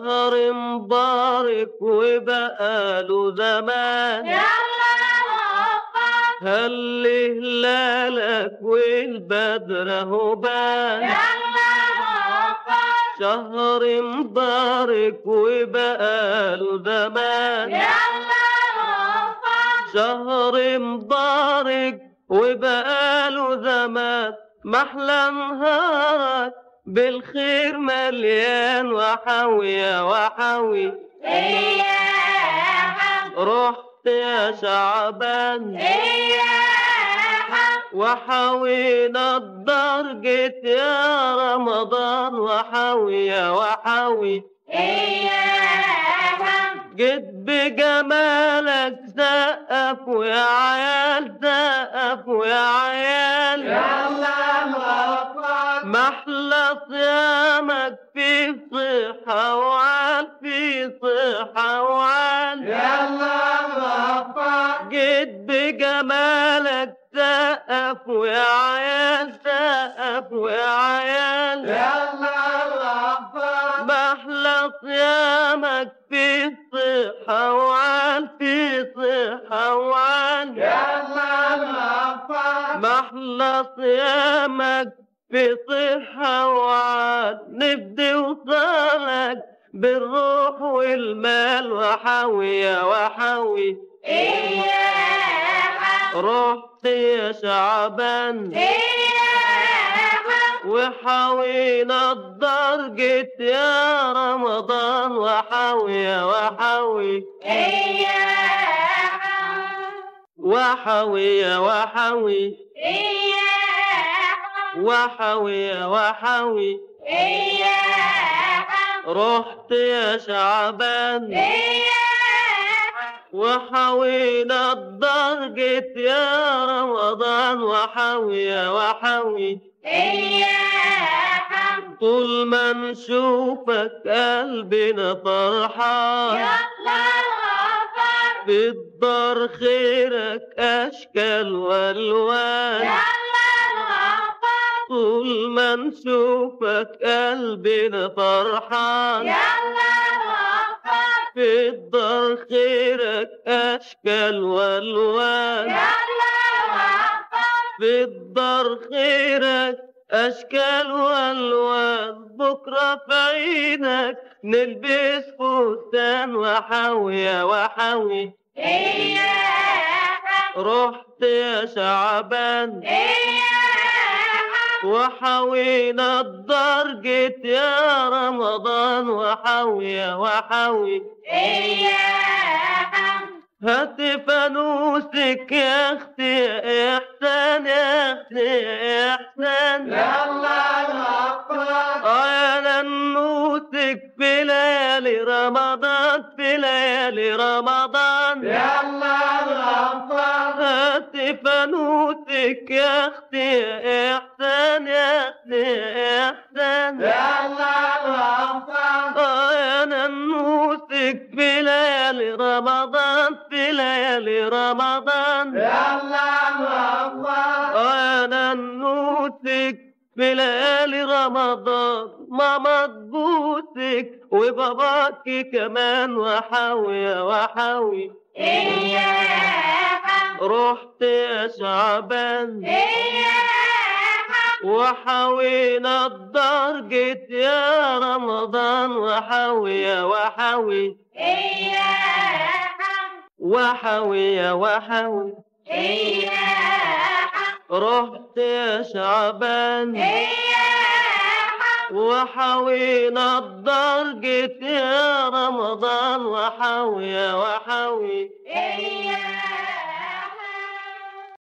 شهر مبارك وبقاله زمان، هل هلالك والبدر اهو بان. شهر مبارك وبقاله زمان، شهر مبارك وبقاله زمان، محلى نهارك بالخير مليان وحوي يا وحوي. رحت يا شعبان وحوينا الدار، جيت يا رمضان وحوي يا وحوي. جيت بجمالك سقف ويا عيال، سقف ويا عيال، محلى صيامك في صحة وعال، في صحة وعال. جيت بجمالك سقف ويا عيال، سقف ويا عيال، محلى صيامك في صحة وعال، في صحة وعال. محلى صيامك في صحة وعال، نفدي وصالك بالروح والمال وحوي يا وحوي. رحت يا شعبان وحوينا الدار، جيت يا رمضان وحوي يا وحوي. وحوي يا وحوي، وحوي يا وحوي. رحت يا شعبان وحوينا الدار، جيت يا رمضان وحوي يا وحوي. طول ما نشوفك قلبنا فرحان، في الدار خيرك أشكال والوان. طول ما نشوفك قلبنا فرحان، في الدار خيرك أشكال والوان. في الدار خيرك أشكال والوان، بكرة في عينك نلبس فستان وحوي يا وحوي. رحت يا شعبان وحوينا الدار، جيت يا رمضان وحوي يا وحوي. هات فانوسك يا اختي يا احسان، يا اختي يا احسان، يا ننوسك في ليالي رمضان، في ليالي رمضان. هات فانوسك يا اختي يا احسان، يا اختي يا احسان، يا ننوسك في ليالي رمضان، في ليالي رمضان. يا ننوسك في ليالي رمضان، ماما تبوسك وباباكي كمان وحوي يا وحوي. رحت يا شعبان وحوينا الدار، جيت يا رمضان وحوي يا وحوي. وحوي يا وحوي. رحت يا شعبان وحوينا الدار، جيت يا رمضان وحوي يا وحوي.